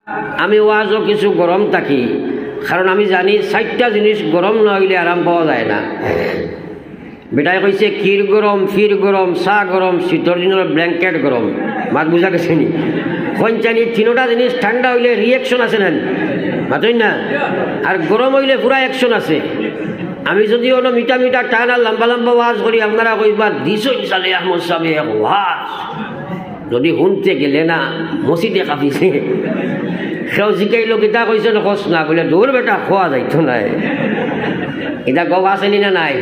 আমি ওয়াজও কিছু গরম থাকি, কারণ আমি জানি 4টা জিনিস গরম না হইলে আরাম পাওয়া যায় না। বেটায় কইছে ক্ষীর গরম, ফির গরম, চা গরম, শীতর দিনের ব্ল্যাঙ্কেট গরম। মাত বুঝা গেছে নি? জানি 3টা জিনিস ঠান্ডা হইলে রিয়েকশন আছে না, মাতই না? আর গরম হইলে পুরা অ্যাকশন আছে। আমি যদি অন্য মিটা মিটা টান আর লম্বা লম্বা ওয়াজ করি, আপনারা কইবা দিছ ইনশালে আহমদ সাহেব ওয়াজ, যদি শুনতে গেলে না মসজিদে কাঁপিছে। সেও জিকাইল কিতা কইছে নকস না, বলে দূর বেটা খোয়া যাইতো নাই। এটা গপ আসেনি না নাই?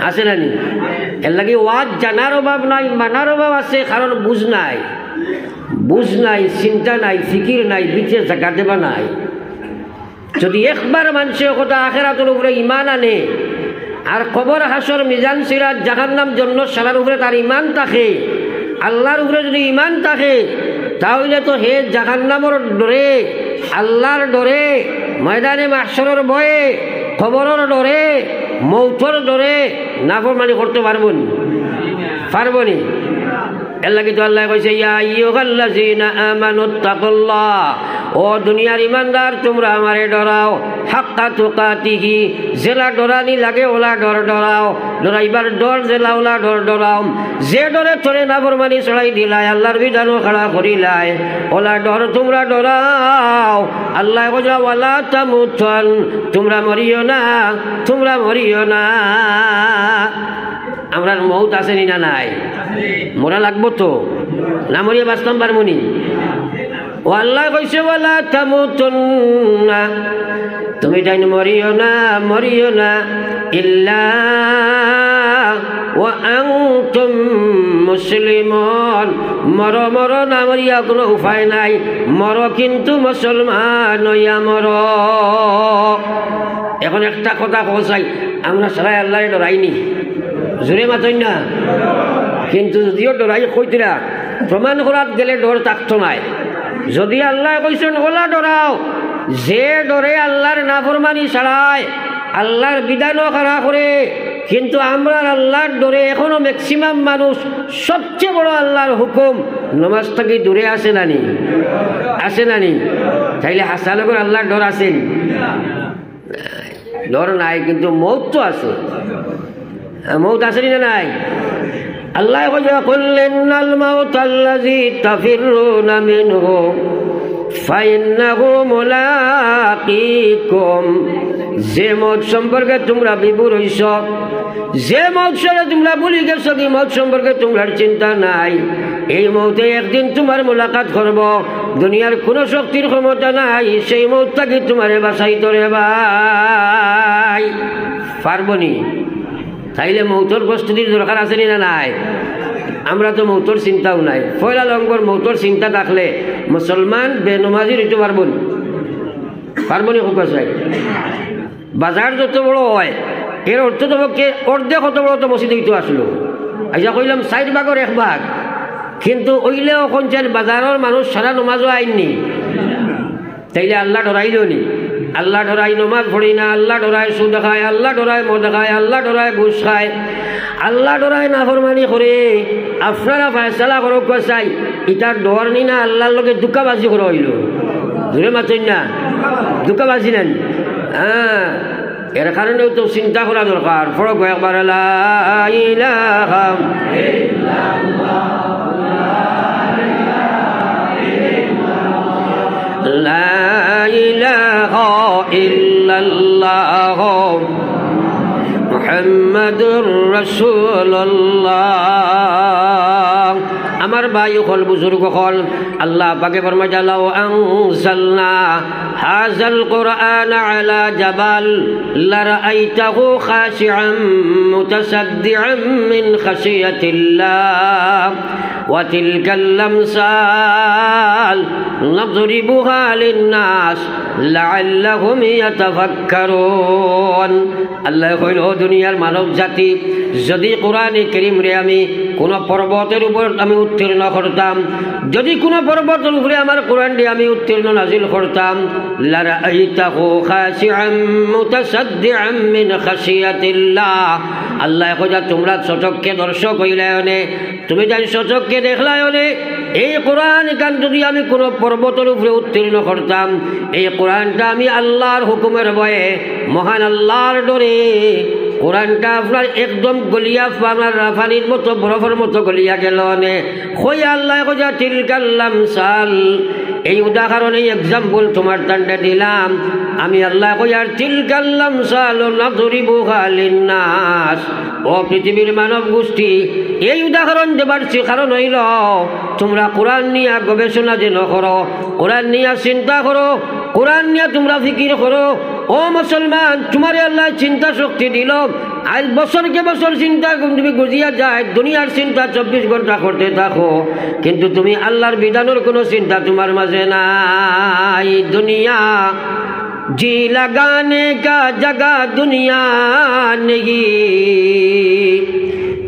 আছে না নি? এর লাগে ওয়াজ জানার অভাব নাই, মানার অভাব আছে, কারণ বুঝ নাই, চিন্তা নাই, ফিকির নাই, বিচে জায়গা দেবা নাই। যদি একবার মানুষের কথা আখেরাতের উপরে ইমান আনে, আর কবর হাসর মিজান সিরাত জাহান্নাম জান্নাত সালার উপরে তার ইমান থাকে, আল্লাহর উপরে যদি ইমান থাকে, তাহলে তো হে জাহান্নামের ডরে, আল্লাহর ডরে, ময়দানে মাহশরের ভয়ে, কবরের ডরে, মৌতর ডরে নাফরমানি করতে পারবো নি? এর লাগি তো আল্লাহ কইছে ইয়া আইয়ুহাল্লাযীনা আমানুত্তাকুল্লাহ, ও দুনিয়ার ইমানদার তোমরা আমারে ডরাও, হাক্কা তুকাতিহি, জেলা ডরানি লাগে ওলা ডরাও, ডরাইবার ডর জেলা ওলা ডরাও। যে ডরে তোরে নাফরমানি চড়াই দিলাই, আল্লাহর বিধানও খাড়া করিলাই, ওলা ডর তোমরা ডরাও। আল্লাহ কইছে ওয়ালা তামুতুন, তোমরা মরিও না। আমরা মৌত আসেনি না নাই? মরা লাগবো তো, না মরিয়া বাঁচতাম পারমনি? ও আল্লাহ কইছে ওয়ালা তামুতুন্না, তুমি তাই মরিও না ইল্লা ওয়া আনতুম মুসলিমুন, মর না মরিয়া কোনো উপায় নাই, মর কিন্তু মুসলমান হইয়া মর। এখন একটা কথা কইছাই, আমরা সবাই আল্লাহরে ডরাইনি, জোরে মাতই না, কিন্তু যদিও ডরাই কইতরা প্রমাণ করাত গেলে ডর থাকতো নাই। যদি আল্লাহ কইছেন ওলা ডরাও, যে ডরে আল্লাহর নাফরমানি ছাড়ায়, আল্লাহর বিধানও খাড়া করে, কিন্তু আমরা আল্লাহর ডরে এখনো ম্যাক্সিমাম মানুষ সবচেয়ে বড় আল্লাহর হুকুম নামাজ থেকে দূরে আসে নানি? তাইলে হাসানগর আল্লাহর ডর আছেন? ডর নাই, কিন্তু মৌত তো আছে। মৌত আসেনি না নাই? আল্লাহ কুল্লিনাল মাউতাল্লাযী তাফিরুনা মিনহু ফাইন্নাহু মুলাকীকুম, যে মৌত সম্পর্কে তোমরা বিভোর হইছ, যে মৌত তোমরা ভুলে গেছো, কি মৌত সম্পর্কে তোমার চিন্তা নাই, এই মৌতে একদিন তোমার মোলাকাত করব। দুনিয়ার কোনো শক্তির ক্ষমতা নাই সেই মৌতটাকে তোমারে বাঁচাইতে রে ভাই, পারবনি? তাইলে মৌতর প্রস্তুতির দরকার আছে না নাই? আমরা তো মৌতর চিন্তাও নাই। পয়লা লঙ্গর মৌতর চিন্তা থাকলে মুসলমান বেনমাজি হইতে পারবনি? হোক চাই বাজার যত বড় হয়, এর অর্থ তো অর্ধেক কত বড় তো মসজিদ হইতে আসলো। আচ্ছা কইলাম 4 ভাগের 1 ভাগ, কিন্তু ওইলেও কোনছেন বাজারের মানুষ সারা নমাজও আইননি। তাইলে আল্লাহ ডরাইল নি? আল্লাহ ডরাই নমাজ পড়ি না, আল্লাহ ডরায় সুদ খায়, আল্লাহ ডরায় মদ খায়, আল্লাহ ডরায় ঘুষ খায়, আল্লাহ ডরায় নাফরমানি করে। আপনারা ফয়সালা করক চাই, ইটার ডর নি না আল্লাহর লগে দুকাবাজি করে হইল? দূরে মাতই না, দুকাবাজি নেন। এর কারণেও তো চিন্তা করা দরকার। ফরক একবার লা ইলাহা ইল্লাল্লাহ, লা ইলাহা ইল্লাল্লাহ মুহাম্মাদুর রাসূলুল্লাহ। আমার ভাই হল, বুজুর্গ হল, আল্লাহ পাকে ফরমায় লাউ আনজালনা হাযাল কুরআন আলা জাবাল লারাআইতাহু খাশিআন মুতাসাদ্দিআন মিন খাশিয়াতিল্লাহ ওয়া তিলকাল আমসাল নাদরিবুহা লিন-নাস লাআল্লাহুম ইয়াতাফাক্কারুন। আল্লাহ কইল, দুনিয়ার মানব জাতি, যদি কোরআনে কারীম রে আমি কোন পর্বতের উপর আমি উত্তীর্ণ করতাম, যদি কোন পর্বতের উপরে আমার কোরআন দিয়ে আমি উত্তীর্ণ নাজিল করতাম, লারাআইতাহু খাশিআন মুতাসাদ্দিআন মিন খাশিয়াতিল্লাহ। আল্লাহ কইলা তোমরা সচক্ষে দর্শক হইলায়নে, তুমি যাই সচক্ষে দেখলায়নে, এই কোরআন কান যদি আমি কোনো পর্বতের উপরে উত্তীর্ণ করতাম, এই কোরআনটা আমি আল্লাহর হুকুমের ভয়ে, মহান আল্লাহর ডরে কোরআনটা আপনার একদম গলিয়া আপনার পানির মতো বরফের মতো গলিয়া গেল নে হই আল্লাহ কইয়া তিলকাল্লাম সাল। এই উদাহরণ, এই এক্সাম্পল তোমার তান্ডে দিলাম আমি আল্লাহ কইয়ার তিলকাল্লাম সাল নাযরিবু লিন্নাস। ও পৃথিবীর মানব গোষ্ঠী, এই উদাহরণ দেবার কারণ হইল তোমরা কোরআন নিয়ে গবেষণা যেন করো, কোরআন নিয়ে চিন্তা করো, কোরআন নিয়ে তোমরা ফিকির করো। ও মুসলমান, তোমার আল্লাহ চিন্তা শক্তি দিল, আজ বছরকে বছর চিন্তা তুমি গুজিয়া যায়, দুনিয়ার চিন্তা 24 ঘন্টা করতে থাকো, কিন্তু তুমি আল্লাহর বিধানের কোনো চিন্তা তোমার মাঝে নাই। দুনিয়া जी लगाने का जगह दुनिया नहीं,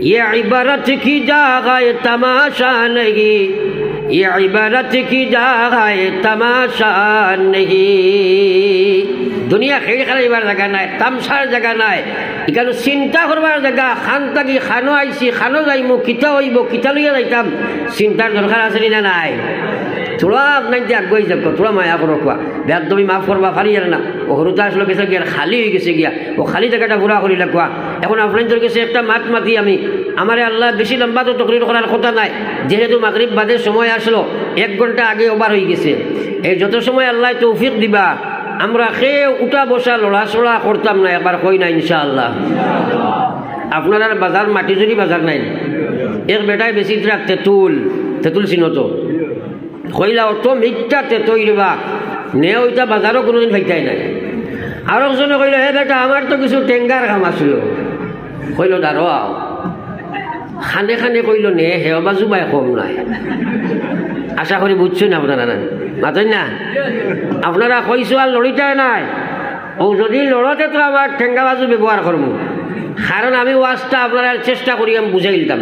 ये इबारत की जगह तमाशा नहीं, ये इबारत की जगह तमाशा नहीं। दुनिया खेल खेलार जगह ना, तामसार जगह ना, इखाने चिंता करवार जगह। खान थाकी खानो आईसी, खानो जाइमु, किता हईब, किता लइया जाइताम, चिंतार दरकार आछे ना नाई? थोड़ा আপনার যে আগুয়াই যাক, থোড়া মায়া করো, কোয়া ব্যাগ তুমি মাফ করবা পারি না। ও হরুতা আসলে গেছে গিয়া খালি হয়ে গেছে গিয়া, ও খালি জায়গাটা পুরা করিলা কোয়া। এখন আপনাদের কাছে একটা মাত মাতি আমি, আমারে আল্লাহ বেশি লম্বা তো তকরির করার কথা নাই, যেহেতু মাগরিব বাদের সময় আসলো, 1 ঘন্টা আগে ওভার হয়ে গেছে। এই যত সময় আল্লাহ তৌফিক দিবা, আমরা খেয়ে উঠা বসা লড়াচড়া করতাম না, একবার কই না ইনশাআল্লাহ। আপনার আর বাজার মাটিজুরি বাজার নাই, এক বেটায় বেশি তেঁতুল, তেঁতুল চিনো তো, কইলা অত মিথ্যা তেতইবা নে, ওইটা বাজারও কোনোদিন ভাইতাই নাই। আর একজনে কইল, হে বেটা আমার তো কিছু টেঙ্গার কাম আসলো। কইল দাঁড়ো আও, খানে খানে কইল নে হে বাজু বাই কম নাই। আশা করি বুঝছেন আপনারা না, মাতেন না আপনারা কইছো আর লড়িটাই নাই। ও যদি লড়তে তো আমার ঠেঙ্গা বাজু ব্যবহার করবো, কারণ আমি ওয়াজটা আপনারা চেষ্টা করি আমি বুঝাই দিতাম,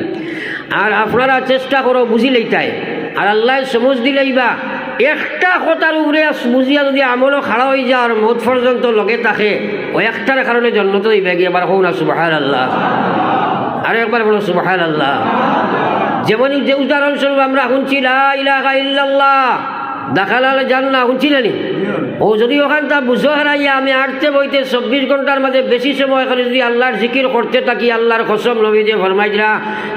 আর আপনারা চেষ্টা করো বুঝিলেই তাই। আর আল্লাহ সমঝ দিলেইবা একটা কথার উপরে বুঝিয়া যদি আমলও খাড়া হয়ে যায় আর মত পর্যন্ত লগে থাকে, ওই একটার কারণে জন্নত হইবে গিয়ে। এবার হোক না সুবহানাল্লাহ, আর একবার বলো সুবহানাল্লাহ। যেমন যে উদাহরণস্বরূপ আমরা শুনছি লা ইলাহা ইল্লাল্লাহ দাখালাল জান্নাহ, শুনছিলেন? ও যদি ওখানটা বুঝো হারাইয়া আমি আটতে বইতে 24 ঘন্টার মাঝে বেশি সময় করে যদি আল্লাহর জিকির করতে থাকি, আল্লাহর কসম নবী যে ফরমাইরা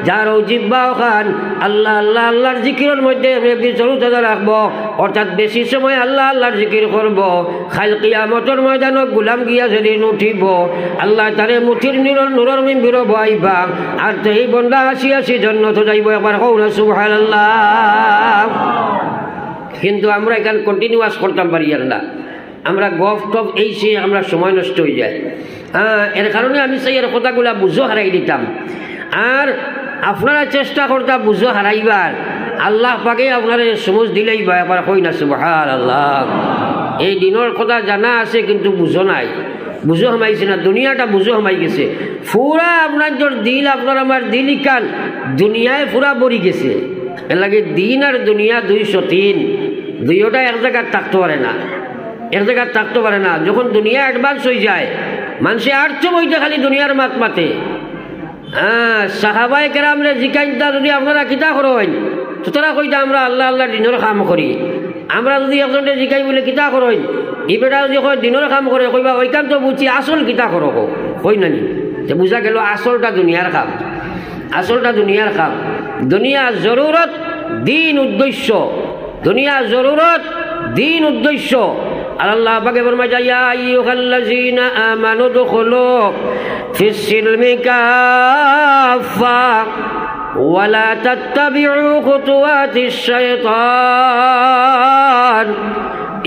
যার ও জিব্বা ওখান আল্লাহ আল্লাহ আল্লাহর জিকিরের মধ্যে চলতে রাখবো, অর্থাৎ বেশি সময় আল্লাহ আল্লাহর জিকির করব, খাল কিয়ামতের ময়দানত গুলাম গিয়া যেদিন উঠিব, আল্লাহ তারে মুঠির নূরের মিম্বির বইবা, আর তো এই বন্দা আসি আসি জান্নাত যাইব। একবার কও না সুবহানাল্লাহ। কিন্তু আমরা এখানে কন্টিনিউয়াস করতাম পারি না, আমরা গফ টপ এই সে আমরা সময় নষ্ট হয়ে যায়। এর কারণে আমি সেই এর কথাগুলা বুঝো হারাই দিতাম, আর আপনারা চেষ্টা করতাম বুঝো হারাইবার। আল্লাহ পাকে আপনারা সমঝ দিলেই বা একবার কই না সুবহানাল্লাহ। এই দিনের কথা জানা আছে কিন্তু বুঝো নাই, বুঝো হামাইছে না, দুনিয়াটা বুঝো হামাই গেছে। পুরা আপনার জোর দিল, আপনার আমার দিল কান দুনিয়ায় পুরা বড়ি গেছে। এর লাগে দিন আর দুনিয়া 203, দুইটা এক জায়গায় থাকতে পারে না, এক জায়গায় থাকতে পারে না। যখন দুনিয়া অ্যাডভান্স হয়ে যায়, মানুষে আটশো বইতে খালি দুনিয়ার মাত মাতে। সাহাবায়ে কেরামরে জিকাইতা যদি আপনারা কিতা করেন, তো তারা কইতা আমরা আল্লাহ আল্লাহ দিনের কাম করি। আমরা যদি একজনকে জিকাই বলে কিতা করেন, এই বেটা যদি কয় দিনের কাম করে, কইবা ওইখান তো বুঝছি আসল কিতা করো কই নানি, যে বুঝা গেল আসলটা দুনিয়ার কাম, আসলটা দুনিয়ার কাম। দুনিয়া জরুরত দিন উদ্দেশ্য, দুনিয়া জরুরত দিন উদ্দেশ্য। আর আল্লাহ পাকে ফরমায় ইয়া আইয়ুহাল্লাযীনা আমানু দুখুলু ফিস সিলমি কাফা ওয়া লা তাত্তাবিউ খুতুওয়াতিশ শাইতান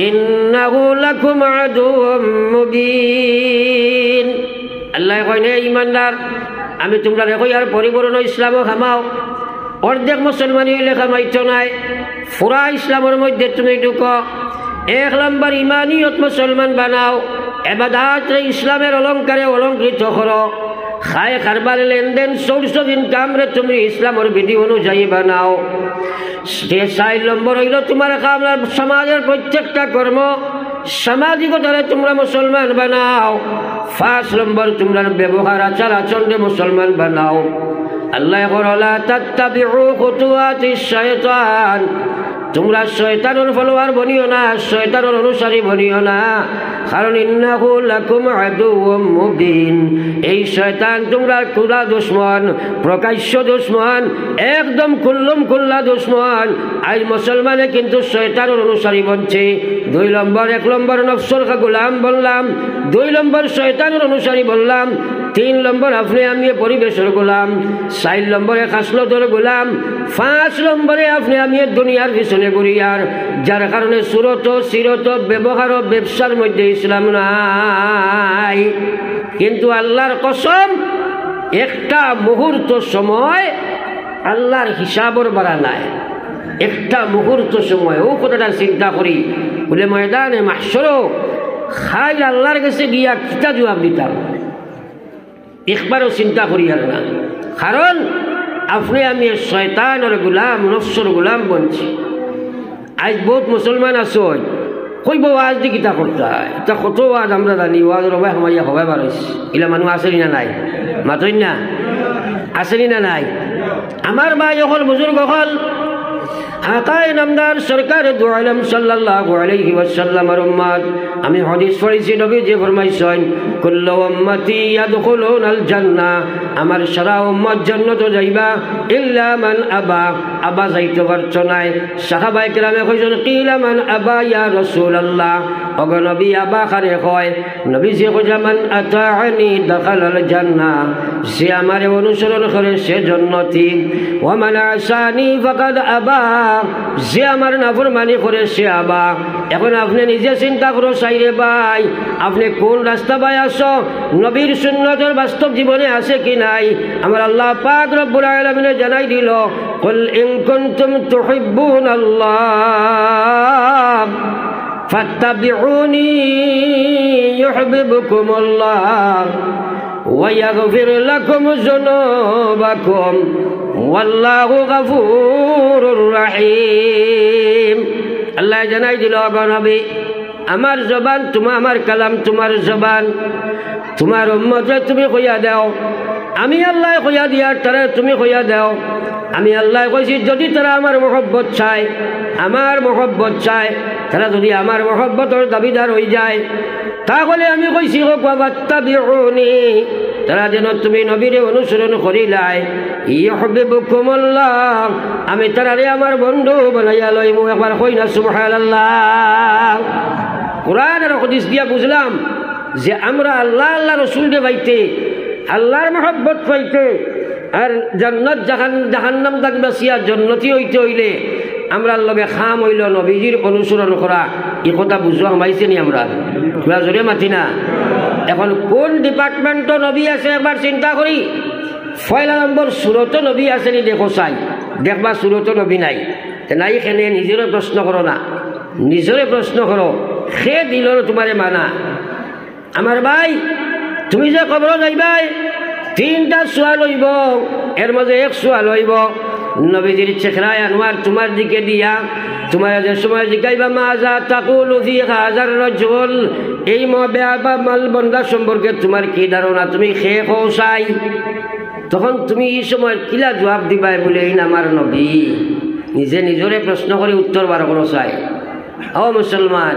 ইন্নাহু লাকুম আদুউম মুবিন। আল্লাহ কয় নে ঈমানদার, আমি তোমরা কই আর পরিপূর্ণ ইসলামও খামাও, অর্ধেক মুসলমানি হইলে খামাইতো নাই, পুরা ইসলামের মধ্যে তুমি ঢুকো। 1 নম্বর ইমানিয়ত মুসলমান বানাও, এবাদাত ইসলামের অলঙ্কারে অলঙ্কৃত করো, খায় কারবার লেনদেন সোর্স অফ ইনকাম রে তুমি ইসলামের বিধি অনুযায়ী বানাও। 4 নম্বর হইল তোমার সমাজের প্রত্যেকটা কর্ম সামাজিকতারে তোমরা মুসলমান বানাও। 5 নম্বর তোমরা ব্যবহার আচার আচরণে মুসলমান বানাও। আল্লাহ লা তাত্তাবিউ খুতুওয়াতিশ শায়তান, তোমরা শয়তানের ফলোয়ার বনিও না, শয়তানের অনুসারী বনিও না, কারণ ইন্নাহু লাকুম আদুউম মুবিন, এই শয়তান তোমরা খুলা দুশমন, প্রকাশ্য দুশমন, একদম কুল্লুম কুল্লা দুশমন। আজ মুসলমানে কিন্তু শয়তানের অনুসারী বনছে। 2 নম্বর, 1 নম্বর নফসের গোলাম বললাম, 2 নম্বর শয়তানের অনুসারী বললাম, 3 নম্বর আপনি আমি পরিবেশের গোলাম, 4 নম্বরে খাসলতের গোলাম, 5 নম্বরে আপনি আমি দুনিয়ার পিছনে ঘুরিয়ার, যার কারণে সুরত সিরত ব্যবহার ও ব্যবসার মধ্যে ইসলাম নাই। কিন্তু আল্লাহর কসম, একটা মুহূর্ত সময় আল্লাহর হিসাবর বাড়া নাই, একটা মুহূর্ত সময়। ও কথাটা চিন্তা করি, বলে ময়দানে মাহশরও খাই আল্লাহর কাছে গিয়া কিতা জবাব দিতাম, একবারও চিন্তা করি আর না। কারণ আপনি আমি শয়তানের গোলাম, নফসের গোলাম বনছি। আজ বহুত মুসলমান আছো কইব ওয়াজ দি কিতা করতে হয়, তা কত ওয়াজ আমরা জানি, ওয়াজ রবাই সময় হবাই বারইস, এলা মানুষ আসেনি না নাই, মাতই না আসেনি না নাই। আমার ভাই হল বুজুর্গ হল আকায়ে নামদার সরকার দু আলম সাল্লাল্লাহু আলাইহি ওয়াসাল্লামের উম্মত, আমি হাদিস পড়েছি, নবী যে ফরমাইছেন কুল্লু উম্মতি ইয়াদখুলুনাল জান্নাহ, আমার সারা উম্মত জান্নাতে যাইবা ইল্লা মান আবা, আবা যাইতে পারছ নাই। সাহাবায়ে কেরামে কইছেন কিলা মান আবা ইয়া রাসূলুল্লাহ, ওগো নবী আবা কারে কয়? নবী যে কইলা মান আতাআনি দাখালাল জান্নাহ, যে আমারে অনুসরণ করে সে জান্নাতি, ওয়া মান আসানি ফাকাদ আবা, যে আমার নাফরমানি করে সে আবা। এখন আপনি নিজে চিন্তা করো চাইরে ভাই, আপনি কোন রাস্তা বাই আসো, নবীর সুন্নতের বাস্তব জীবনে আছে কি নাই? আমার আল্লাহ পাক রব্বুল আলামিন জানাই দিল, কুল ইন কুনতুম তুহিব্বুনাল্লাহ ফাত্তাবিউনি ইউহিব্বুকুমুল্লাহ ওয়া ইয়াগফির লাকুম যুনুবাকুম ওয়াল্লাহু গফুরুর রহিম। আল্লাহ জানাই দিল, নবী আমার জবান তোমার, আমার কালাম তোমার জবান, তোমার উম্মতরে তুমি কইয়া দাও, আমি আল্লাহ কইয়া দিয়ার তারা তুমি কইয়া দাও। আমি আল্লাহ কইছি যদি তারা আমার মহব্বত চায়, আমার মহব্বত চায়, তারা যদি আমার মহব্বতের দাবিদার হয়ে যায়, তাহলে আমি কইছি ওয়াত্তাবিউনি, তারা যেন তুমি নবীরে অনুসরণ করিলাই, ইউহিব্বুকুমুল্লাহ, আমি তারারে আমার বন্ধু বানাইয়া লইমু। একবার কই না সুবহানাল্লাহ। কোরআন আর হাদিস দিয়া বুঝলাম যে আমরা আল্লাহ আল্লাহ রসুলকে পাইতে, আল্লাহর মহব্বত পাইতে, আর জান্নাত জাহান্নাম দাগ বাসিয়া জান্নাতি হইতে হইলে আমরা লগে খাম হইল নবীজির অনুসরণ করা। এই কথা বুঝবা পাইছে নি? আমরা পুরা জোরে মাতি না। এখন কোন ডিপার্টমেন্ট নবী আছে একবার চিন্তা করি। 1 নম্বর সুরত নবী আছে নি দেখো চাই, দেখবা সুরত নবী নাই, নাই খেনে নিজেরে প্রশ্ন করো না, নিজরে প্রশ্ন করো, সে দিল তোমারে মানা। আমার ভাই তুমি যে কবর যাইবাই 3টা সোয়াল হইব, এর মাঝে এক সোয়াল হইব নবীজির চেহারায় আনোয়ার তোমার দিকে দিয়া, তোমার যে সময় জিজ্ঞাইবা মাজা তাকুলু ফি হাযার রাজুল, এই বেয়াবা মাল বন্দা সম্পর্কে তোমার কি ধারণা, তুমি খেয়ে কৌসাই, তখন তুমি এই সময় কিলা জবাব দিবাই বলে এই আমার নবী। নিজে নিজরে প্রশ্ন করে উত্তর বার করো চাই। ও মুসলমান,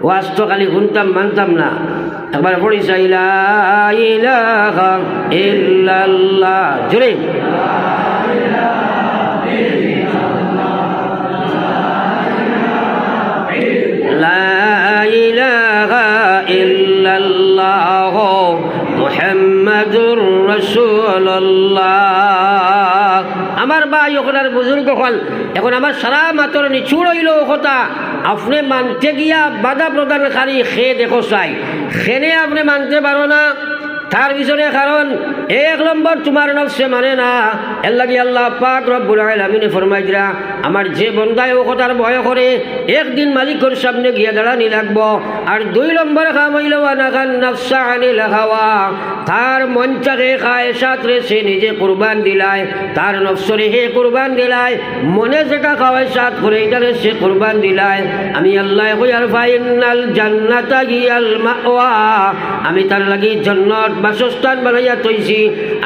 ওয়াজ তো খালি শুনতাম মানতাম না, একবার পড়ি চাই লা ইলাহা ইল্লাল্লাহ, জোরে লা ইলাহা ইল্লাল্লাহ মুহাম্মাদুর রাসূলুল্লাহ। আমার ভাই ওখানে বুজুর্গ হল, এখন আমার সারা মাতর নিচুড় হইল কথা, আপনি মানতে গিয়া বাধা প্রদানকারী খেয়ে দেখো চাই, খেনে আপনি মানতে পারো না, তার পিছনে কারণ 1 নম্বর তোমার নফসে মানে না। এর লাগি আল্লাহ পাক রব্বুল আলামিন ফরমাইরা, আমার যে বন্দায় ও কথার ভয় করে একদিন মালিকের সামনে গিয়ে দাঁড়ানি লাগবো। আর 2 নম্বর কাম হইল ওয়ানাগান নাফসা আনিল হাওয়া, তার মনটাকে খায়সাতরে সে নিজে কুরবান দিলায়, তার নফসরে হে কুরবান দিলায়, মনে যেটা খায়সাত করে এটারে সে কুরবান দিলায়। আমি আল্লাহ কই আর ফাইনাল জান্নাতা গিয়াল মাওয়া, আমি তার লাগি জান্নাত বাসস্থান বানাইয়া তৈছি।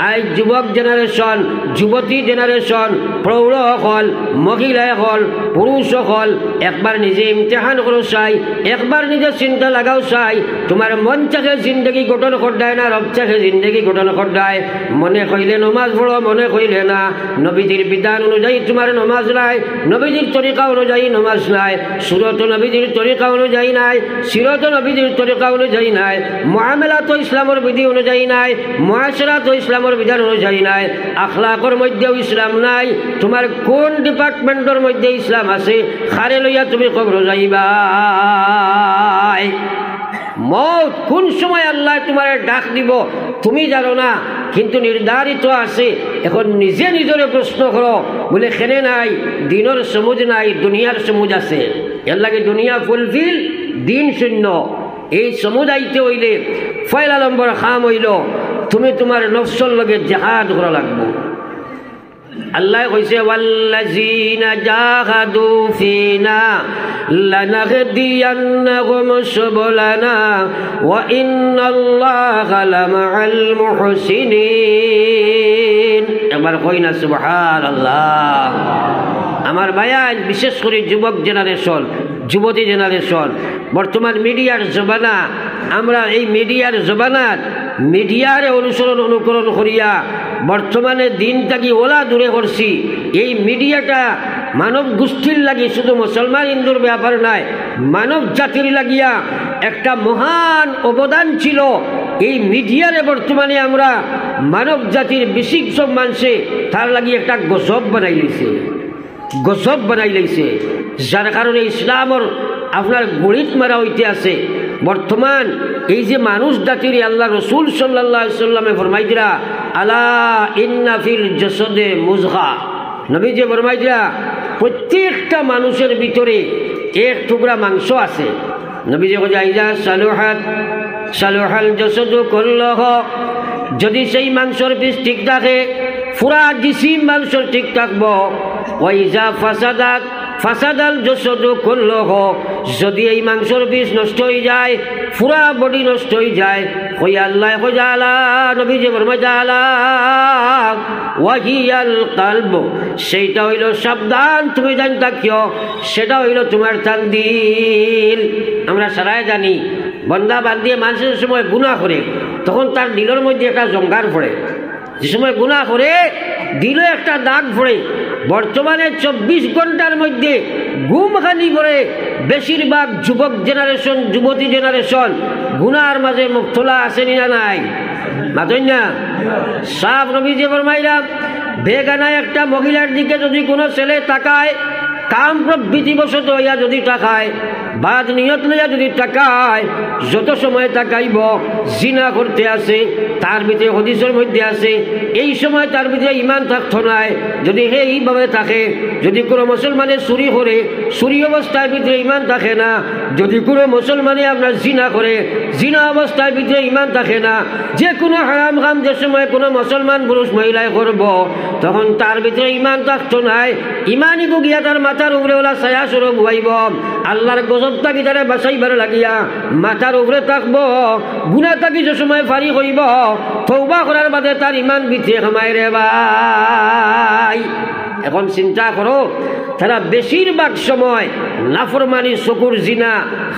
আজ যুবক জেনারেশন, যুবতী জেনারেশন, প্রৌঢ় হল, মহিলা হল, পুরুষ হল, একবার নিজে ইমতিহান করো চাই, একবার নিজে চিন্তা লাগাও চাই, তোমার মন চাকে জিন্দগি গঠন করদায় না রব চাকে জিন্দগি গঠন করদায়? মনে কইলে নমাজ পড়ো, মনে কইলে না। নবীজির বিধান অনুযায়ী তোমার নমাজ নাই, নবীজির তরিকা অনুযায়ী নমাজ নাই, সুরত নবীজির তরিকা অনুযায়ী নাই, সিরত নবীজির তরিকা অনুযায়ী নাই, মুআমালাত ইসলামের বিধি অনুযায়ী নাই, মুআশারাত ইসলামের বিধান অনুযায়ী নাই, আখলাকর মধ্যেও ইসলাম নাই। তোমার কোন ডিপার্টমেন্টের মধ্যে ইসলাম আছে? খারে লইয়া তুমি কবর যাইবা। মৌত কোন সময় আল্লাহ তোমার ডাক দিব তুমি জানো না, কিন্তু নির্ধারিত আছে। এখন নিজে নিজরে প্রশ্ন করো, বলে খেনে নাই, দিনের সমুজ নাই, দুনিয়ার সমুজ আছে। এর লাগে দুনিয়া ফুলফিল, দিন শূন্য। এই সমুজ আইতে হইলে পয়লা নম্বর খাম হইল তুমি তোমার নফসর লগে জিহাদ করা লাগবে। আল্লাহ কইছে ওয়াল্লাযীনা জাহাদু ফিনা লানাহদিয়ান্নাহুম সুবুলানা ওয়া ইন্নাল্লাহা লামাআল মুহসিনিন। একবার কই না সুবহানাল্লাহ। আমার ভাইয়া, বিশেষ করে যুবক জেনারেশন, যুবতী জেনারেশন, বর্তমান মিডিয়ার জমানা। আমরা এই মিডিয়ার জমানাত মিডিয়ারে অনুকরণ করিয়া বর্তমানে দিনটাকে ওলা দূরে করছি। এই মিডিয়াটা মানব গোষ্ঠীর লাগি, শুধু মুসলমান হিন্দুর ব্যাপার নয়, মানব জাতির লাগিয়া একটা মহান অবদান ছিল। এই মিডিয়ারে বর্তমানে আমরা মানব জাতির বেশি সব মানুষে তার লাগি একটা গজব বানাই লইছে, গজব বানাই লইছে, যার কারণে ইসলামর আপনার গড়িত মারা হইতে আছে। বর্তমান এই যে মানুষ জাতির আল্লাহ রসুল সাল্লাল্লাহু আলাইহি সাল্লামে ফরমাইছিরা, আলা ইন্না ফিল জাসাদে মুযগা, নবীজি ফরমাইছিরা প্রত্যেকটা মানুষের ভিতরে এক টুকরা মাংস আছে। নবীজি কইয়া ইজা সালুহাল জাসাদু কুল্লুহু, যদি সেই মাংসর পিস ঠিক থাকে পুরা জিসিম মাংসর ঠিক থাকবো। ওয়া ইজা ফাসাদাল জাসাদু কুল্লুহু, যদি এই মাংসর পিস নষ্ট হয়ে যায়, পুরা বডি নষ্ট হয়ে যায়। কই আল্লাহ কইয়া আলা, নবীজি ফরমাইয়া আলা ওয়াহিয়াল কলব, সেইটা হইল সাবধান, তুমি জানি থাকিও, সেটা হইল তোমার তানদিল। আমরা সারাই জানি বন্দা বাদ দিয়ে মানুষের সময় গুনাহ করে তখন তার দিলের মধ্যে একটা জঙ্গার পড়ে, যে সময় গুনাহ করে দিলে একটা দাগ পড়ে। বর্তমানে 24 ঘন্টার মধ্যে ঘুমখানি করে বেশিরভাগ যুবক জেনারেশন, যুবতী জেনারেশন গুনার মাঝে মুক্তলা আসেনি না নাই? মাতই না সাফ নবীজি ফরমাইলা, বেগানায় একটা মহিলার দিকে যদি কোনো ছেলে তাকায়, কাম প্রবৃত্তিবশত হইয়া যদি তাকায়, বাদ নিয়ত লইয়া যদি তাকায়, যত সময় তাকাইব জিনা করতে আছে। তার ভিতরে হাদিসের মধ্যে আছে এই সময় তার ভিতরে ইমান থাকতো নাই। যদি এইভাবে থাকে, যদি কোনো মুসলমানে চুরি করে, চুরি অবস্থার ভিতরে ইমান থাকে না। যদি কোনো মুসলমানে আপনার জিনা করে, জিনা অবস্থার ভিতরে ইমান থাকে না। যে কোনো হারাম কাম যে সময় কোনো মুসলমান পুরুষ মহিলায় করব, তখন তার ভিতরে ইমান থাকতো নাই। ইমানই গিয়া তার মাথার উপরে ওলা ছায়া স্বরূপ হইব। আল্লাহর গজব থাকি তারা বাঁচাইবার লাগিয়া মাথার উপরে থাকবো। গুনাহ থাকি যে সময় ফারি হইব, তওবা করার বাদে তার ইমান ভিতরে খামাই রে ভাই। এখন চিন্তা করো, তারা বেশিরভাগ সময় নাফরমানি, চকুর জিনা,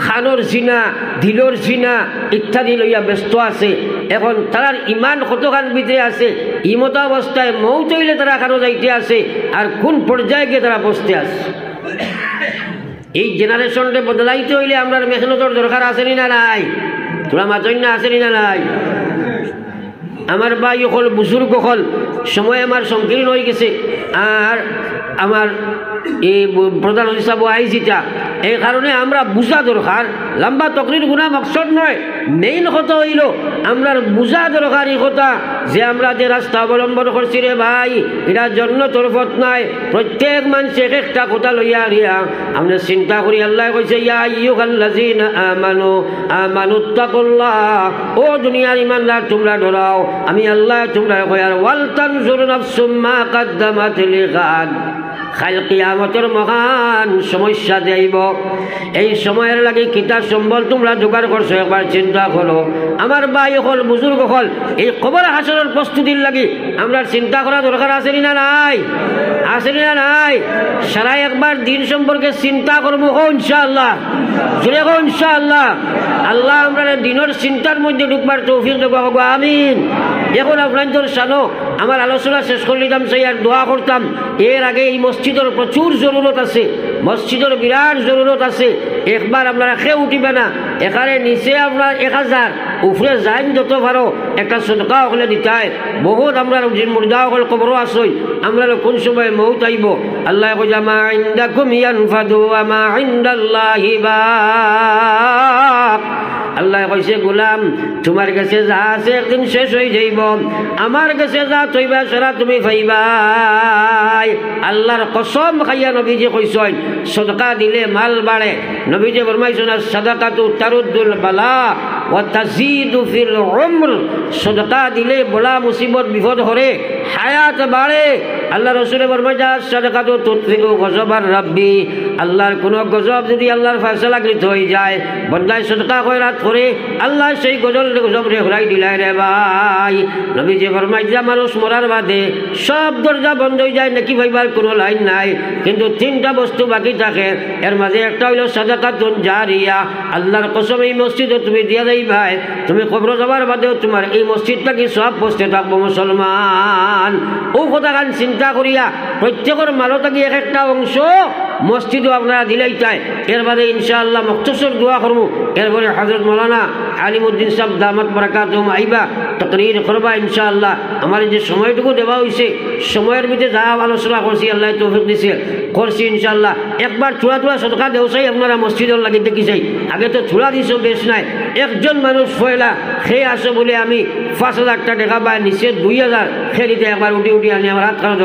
খানোর জিনা, দিলর জিনা ইত্যাদি লইয়া ব্যস্ত আছে। এখন তার ইমান কতখান ভিতরে আছে, ইমত অবস্থায় মৌত হইলে তারা খানো যাইতে আছে, আর কোন পর্যায়ে গিয়ে তারা বসতে আছে। এই জেনারেশনটা বদলাইতে হইলে আমরা মেহনতর দরকার আসেনি না নাই? তোরা মাতন্য আসেনি না নাই? আমার ভাই হল, বুজুর্গ হল, সময় আমার সংকীর্ণ হয়ে গেছে। আর আমার এই প্রধান হিসাব আইজিটা, এই কারণে আমরা বুঝা দরকার। লম্বা তকরির গুণা মকসদ নয়, মেইন কথা হইল আমরা বুঝা দরকার এই কথা যে আমরা যে রাস্তা অবলম্বন করছি রে ভাই, এটা জন্য তরফত নাই। প্রত্যেক মানুষ এক একটা কথা লইয়া আনিয়া আমরা চিন্তা করি। আল্লাহ কইছে ইয়া আইয়ুহাল্লাযীনা আমানু আমানুত্তাকুল্লাহ, ও দুনিয়ার ইমানদার তোমরা ডরাও আমি আল্লাহ। তোমরা কই আর ওয়াল তানজুর নাফসুম মা কদ্দামাত লিগাদ, খাল কিয়ামতের মহান সমস্যা যাইব। এই সময়ের লাগে কিতাব সম্বল তোমরা জোগাড় করছো, একবার চিন্তা করো। আমার ভাই হল, বুজুর্গ হল, এই কবর হাসরের প্রস্তুতির লাগে আমরা চিন্তা করা দরকার আছে না নাই? আছে না নাই? সারা একবার দিন সম্পর্কে চিন্তা করবো ইনশাআল্লাহ, জোরে ইনশাআল্লাহ। আল্লাহ আমরা দিনের চিন্তার মধ্যে ঢুকবার তৌফিক দেবো, আমিন। এখন আপনাদের জানো আমার আলোচনা শেষ করে দিতাম, সেই আর দোয়া করতাম। এর আগে এই মসজিদের প্রচুর জরুরত আছে, মসজিদের বিরাট জরুরত আছে। একবার আপনারা খেয়ে উঠিবে না, এখানে নিচে আপনার 1000, উপরে যাইন যত পারো একটা সদকা হলে দিতাই। বহুত আমরা মুর্দা হল কবরও আসই, আমরা কোন সময় মৌত আইব। আল্লাহ কইয়া মা ইনদাকুম ইয়ানফাদু ওয়া মা ইনদাল্লাহি বাক। আল্লাহ কইছে গোলাম তোমার কাছে যা আছে একদিন শেষ হয়ে যাইব, আমার কাছে যা তৈবা সারা তুমি পাইবাই। আল্লাহর কসম খাইয়া নবীজি কইছেন সদকা দিলে মাল বাড়ে। নবীজি ফরমাইছেন সাদাকাতু তারুদ্দুল বালা ওয়া তাজিদু ফিল উমর। সদকা দিলে বলা মুসিবত বিপদ হরে, হায়াত বাড়ে। আল্লাহ রাসূল ফরমাইছে সাদাকাতু তুতফিউ গজবার রাব্বি। আল্লাহর কোন গজব যদি আল্লাহর ফয়সালা কৃত হয়ে যায়, বন্দায় সদকা খয়রাত করে আল্লাহ সেই গজব রে ঘুরাই দিলাই রে ভাই। নবীজি ফরমাইছে মানুষ মরার বাদে সব দরজা বন্ধ হয়ে যায়, নাকি ভাইবার কোনো লাইন নাই, কিন্তু 3টা বস্তু বাকি থাকে। এর মাঝে একটা হইল সাদাকাতুন জারিয়া। আল্লাহর কসম এই মসজিদে তুমি দিয়া দেই ভাই, তুমি কবর যাবার বাদেও তোমার এই মসজিদটা কি সব বসতে থাকবো মুসলমান। ও কথাখান চিন্তা করিয়া প্রত্যেকের মালো থাকি এক একটা অংশ মসজিদও আপনারা দিলেই চাই। এর বাদে ইনশাআল্লাহ মখতসর দোয়া করবো। এরপরে হযরত মাওলানা আলিমউদ্দিন সাহেব দামাত বারাকাতুহুম আইবা তাকরীর করবা ইনশাআল্লাহ। আমার যে সময়টুকু দেওয়া হয়েছে, সময়ের ভিতরে যা আলোচনা করছি আল্লাহ তৌফিক দিছে করছি ইনশাআল্লাহ। একবার থোড়া সদকা দেওয়াই আপনারা মসজিদের লাগি দেখি চাই। আগে তো থোড়া দিছো বেশ নাই, একজন মানুষ ফয়লা খেয়ে আসো বলে আমি 5000 টাকা পাই, নিচে 2000 খেয়ে দিতে একবার উঠি আনি আমার হাত খারাপ।